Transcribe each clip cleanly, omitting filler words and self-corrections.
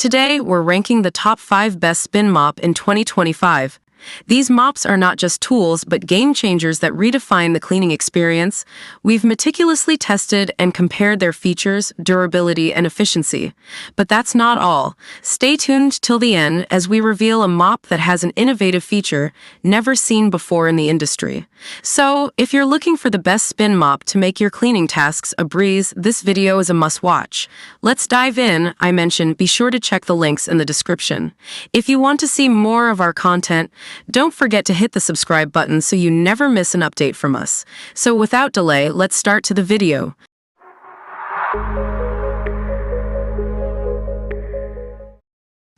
Today, we're ranking the top 5 best spin mop in 2025. These mops are not just tools, but game changers that redefine the cleaning experience. We've meticulously tested and compared their features, durability, and efficiency. But that's not all. Stay tuned till the end as we reveal a mop that has an innovative feature never seen before in the industry. So, if you're looking for the best spin mop to make your cleaning tasks a breeze, this video is a must-watch. Let's dive in. I mentioned, be sure to check the links in the description. If you want to see more of our content, don't forget to hit the subscribe button so you never miss an update from us. So without delay, let's start to the video.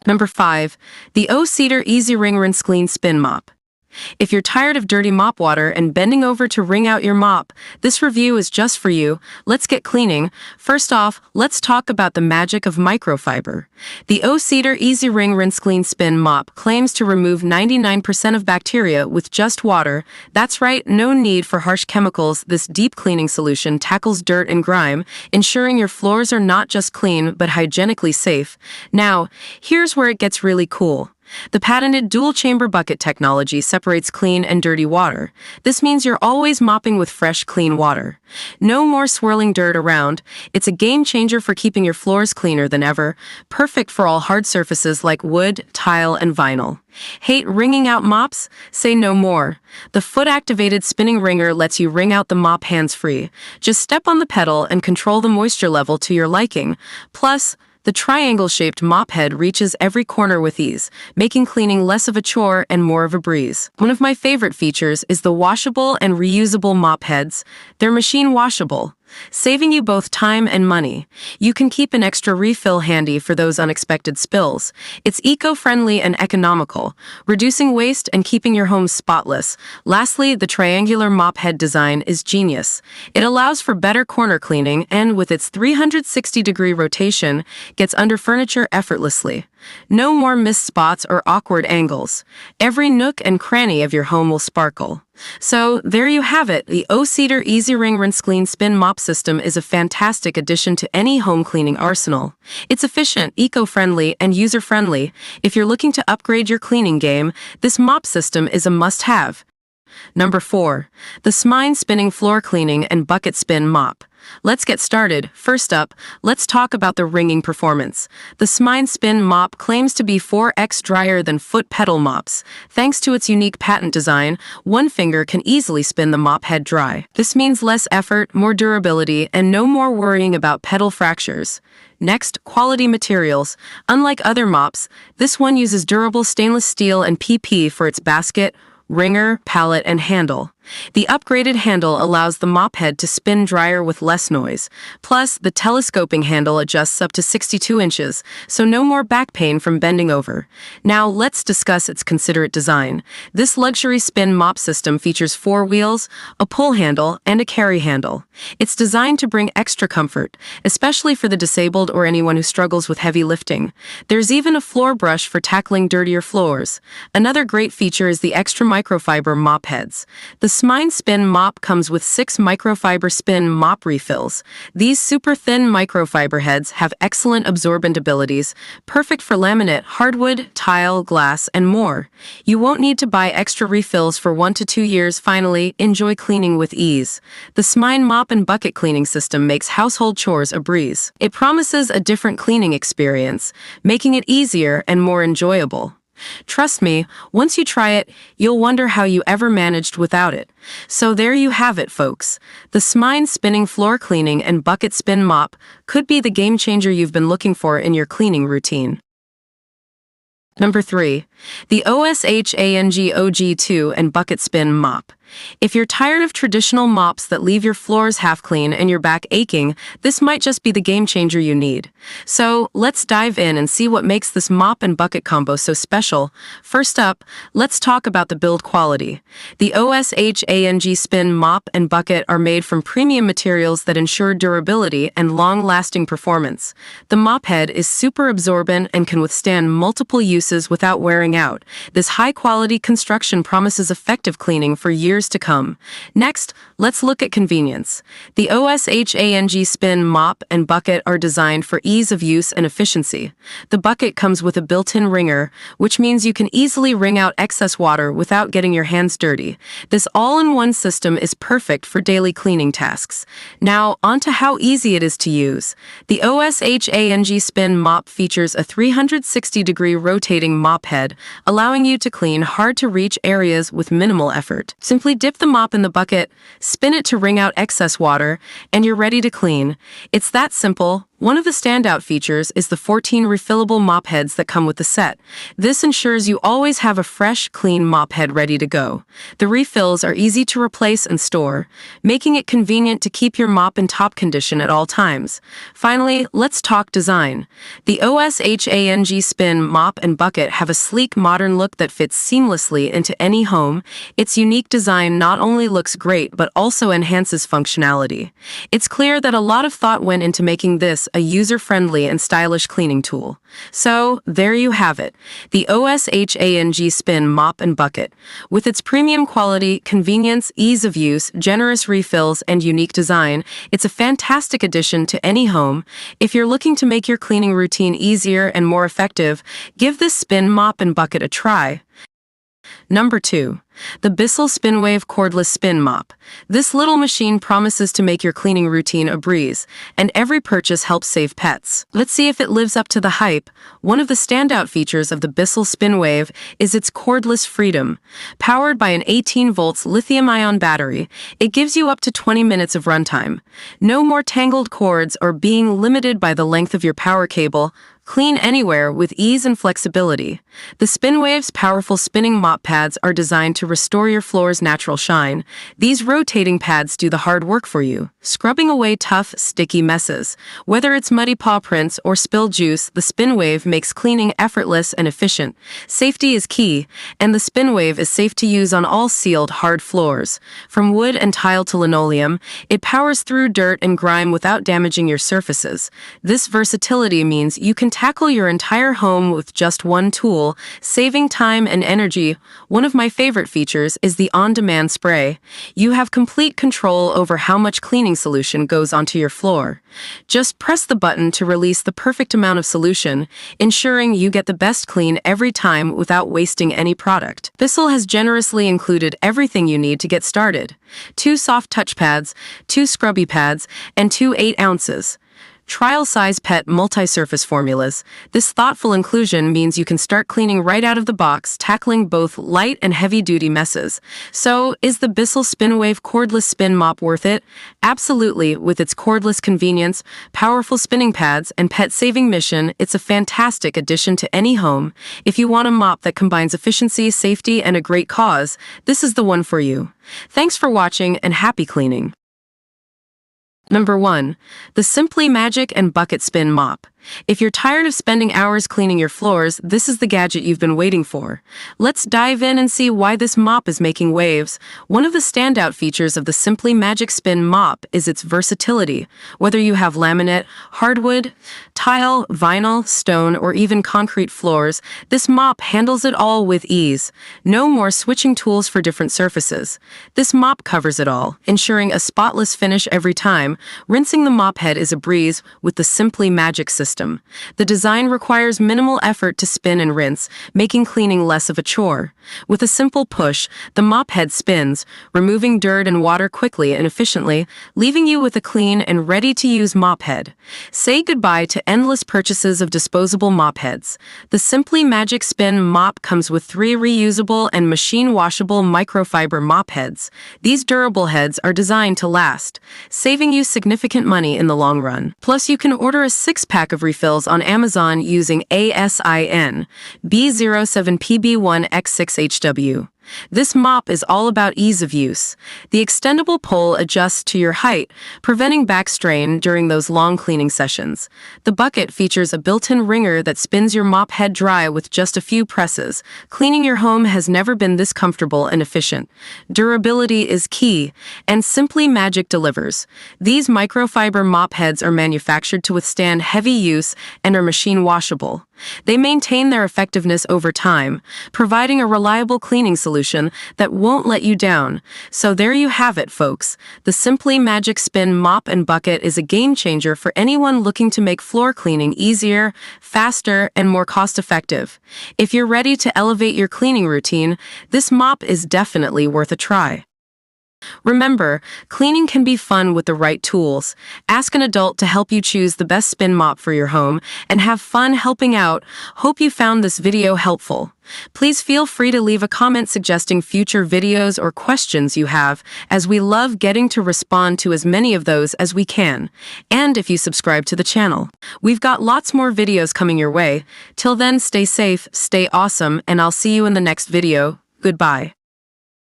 Number 5. The O-Cedar EasyWring RinseClean Spin Mop. If you're tired of dirty mop water and bending over to wring out your mop, this review is just for you. Let's get cleaning. First off, let's talk about the magic of microfiber. The O-Cedar EasyWring RinseClean Spin Mop claims to remove 99% of bacteria with just water. That's right, no need for harsh chemicals. This deep cleaning solution tackles dirt and grime, ensuring your floors are not just clean but hygienically safe. Now, here's where it gets really cool. The patented dual-chamber bucket technology separates clean and dirty water. This means you're always mopping with fresh, clean water. No more swirling dirt around. It's a game-changer for keeping your floors cleaner than ever, perfect for all hard surfaces like wood, tile, and vinyl. Hate wringing out mops? Say no more. The foot-activated spinning wringer lets you wring out the mop hands-free. Just step on the pedal and control the moisture level to your liking. Plus, the triangle-shaped mop head reaches every corner with ease, making cleaning less of a chore and more of a breeze. One of my favorite features is the washable and reusable mop heads. They're machine washable, saving you both time and money. You can keep an extra refill handy for those unexpected spills. It's eco-friendly and economical, reducing waste and keeping your home spotless. Lastly, the triangular mop head design is genius. It allows for better corner cleaning and, with its 360-degree rotation, gets under furniture effortlessly. No more missed spots or awkward angles. Every nook and cranny of your home will sparkle. So, there you have it. The O-Cedar EasyWring RinseClean Spin Mop System is a fantastic addition to any home cleaning arsenal. It's efficient, eco-friendly, and user-friendly. If you're looking to upgrade your cleaning game, this mop system is a must-have. Number 4. The Tsmine Spinning Floor Cleaning and Bucket Spin Mop. Let's get started. First up, let's talk about the wringing performance. The Tsmine Spin Mop claims to be 4x drier than foot pedal mops. Thanks to its unique patent design, one finger can easily spin the mop head dry. This means less effort, more durability, and no more worrying about pedal fractures. Next, quality materials. Unlike other mops, this one uses durable stainless steel and PP for its basket, wringer, pallet, and handle. The upgraded handle allows the mop head to spin drier with less noise. Plus, the telescoping handle adjusts up to 62 inches, so no more back pain from bending over. Now, let's discuss its considerate design. This luxury spin mop system features 4 wheels, a pull handle, and a carry handle. It's designed to bring extra comfort, especially for the disabled or anyone who struggles with heavy lifting. There's even a floor brush for tackling dirtier floors. Another great feature is the extra microfiber mop heads. The Tsmine Spin Mop comes with 6 microfiber spin mop refills. These super thin microfiber heads have excellent absorbent abilities, perfect for laminate, hardwood, tile, glass, and more. You won't need to buy extra refills for 1 to 2 years. Finally, enjoy cleaning with ease. The Tsmine Mop and Bucket Cleaning System makes household chores a breeze. It promises a different cleaning experience, making it easier and more enjoyable. Trust me, once you try it, you'll wonder how you ever managed without it. So there you have it, folks. The Tsmine Spinning Floor Cleaning and Bucket Spin Mop could be the game changer you've been looking for in your cleaning routine. Number 3. The OSHANG OG2 and Bucket Spin Mop. If you're tired of traditional mops that leave your floors half clean and your back aching, this might just be the game changer you need. So, let's dive in and see what makes this mop and bucket combo so special. First up, let's talk about the build quality. The OSHANG Spin Mop and Bucket are made from premium materials that ensure durability and long-lasting performance. The mop head is super absorbent and can withstand multiple uses without wearing out. This high-quality construction promises effective cleaning for years years to come. Next, let's look at convenience. The OSHANG Spin Mop and Bucket are designed for ease of use and efficiency. The bucket comes with a built-in wringer, which means you can easily wring out excess water without getting your hands dirty. This all-in-one system is perfect for daily cleaning tasks. Now, on to how easy it is to use. The OSHANG Spin Mop features a 360-degree rotating mop head, allowing you to clean hard-to-reach areas with minimal effort. Simply dip the mop in the bucket, spin it to wring out excess water, and you're ready to clean. It's that simple. One of the standout features is the 14 refillable mop heads that come with the set. This ensures you always have a fresh, clean mop head ready to go. The refills are easy to replace and store, making it convenient to keep your mop in top condition at all times. Finally, let's talk design. The OSHANG Spin Mop and Bucket have a sleek, modern look that fits seamlessly into any home. Its unique design not only looks great, but also enhances functionality. It's clear that a lot of thought went into making this a user-friendly and stylish cleaning tool. So, there you have it, the OSHANG Spin Mop and Bucket. With its premium quality, convenience, ease of use, generous refills, and unique design, it's a fantastic addition to any home. If you're looking to make your cleaning routine easier and more effective, give this Spin Mop and Bucket a try. Number 2. The Bissell SpinWave Cordless Spin Mop. This little machine promises to make your cleaning routine a breeze, and every purchase helps save pets. Let's see if it lives up to the hype. One of the standout features of the Bissell SpinWave is its cordless freedom. Powered by an 18 volts lithium-ion battery, it gives you up to 20 minutes of runtime. No more tangled cords or being limited by the length of your power cable. Clean anywhere with ease and flexibility. The SpinWave's powerful spinning mop pads are designed to restore your floor's natural shine. These rotating pads do the hard work for you, scrubbing away tough, sticky messes. Whether it's muddy paw prints or spilled juice, the SpinWave makes cleaning effortless and efficient. Safety is key, and the SpinWave is safe to use on all sealed, hard floors. From wood and tile to linoleum, it powers through dirt and grime without damaging your surfaces. This versatility means you can tackle your entire home with just one tool, saving time and energy. One of my favorite features is the on-demand spray. You have complete control over how much cleaning solution goes onto your floor. Just press the button to release the perfect amount of solution, ensuring you get the best clean every time without wasting any product. Bissell has generously included everything you need to get started. 2 soft touch pads, 2 scrubby pads, and 2 8 ounces. Trial-size pet multi-surface formulas. This thoughtful inclusion means you can start cleaning right out of the box, tackling both light and heavy-duty messes. So, is the Bissell SpinWave Cordless Spin Mop worth it? Absolutely. With its cordless convenience, powerful spinning pads, and pet-saving mission, it's a fantastic addition to any home. If you want a mop that combines efficiency, safety, and a great cause, this is the one for you. Thanks for watching, and happy cleaning. Number 1. The Simpli-Magic and Bucket Spin Mop. If you're tired of spending hours cleaning your floors, this is the gadget you've been waiting for. Let's dive in and see why this mop is making waves. One of the standout features of the Simpli-Magic Spin Mop is its versatility. Whether you have laminate, hardwood, tile, vinyl, stone, or even concrete floors, this mop handles it all with ease. No more switching tools for different surfaces. This mop covers it all, ensuring a spotless finish every time. Rinsing the mop head is a breeze with the Simpli-Magic system. The design requires minimal effort to spin and rinse, making cleaning less of a chore. With a simple push, the mop head spins, removing dirt and water quickly and efficiently, leaving you with a clean and ready-to-use mop head. Say goodbye to endless purchases of disposable mop heads. The Simpli-Magic Spin Mop comes with 3 reusable and machine-washable microfiber mop heads. These durable heads are designed to last, saving you significant money in the long run. Plus, you can order a 6-pack of refills on Amazon using ASIN B07PB1X6HW. This mop is all about ease of use. The extendable pole adjusts to your height, preventing back strain during those long cleaning sessions. The bucket features a built-in wringer that spins your mop head dry with just a few presses. Cleaning your home has never been this comfortable and efficient. Durability is key, and Simpli-Magic delivers. These microfiber mop heads are manufactured to withstand heavy use and are machine washable. They maintain their effectiveness over time, providing a reliable cleaning solution that won't let you down. So there you have it, folks. The Simpli-Magic Spin Mop and Bucket is a game changer for anyone looking to make floor cleaning easier, faster, and more cost-effective. If you're ready to elevate your cleaning routine, this mop is definitely worth a try. Remember, cleaning can be fun with the right tools. Ask an adult to help you choose the best spin mop for your home and have fun helping out. Hope you found this video helpful. Please feel free to leave a comment suggesting future videos or questions you have, as we love getting to respond to as many of those as we can. And if you subscribe to the channel, we've got lots more videos coming your way. Till then, stay safe, stay awesome, and I'll see you in the next video. Goodbye.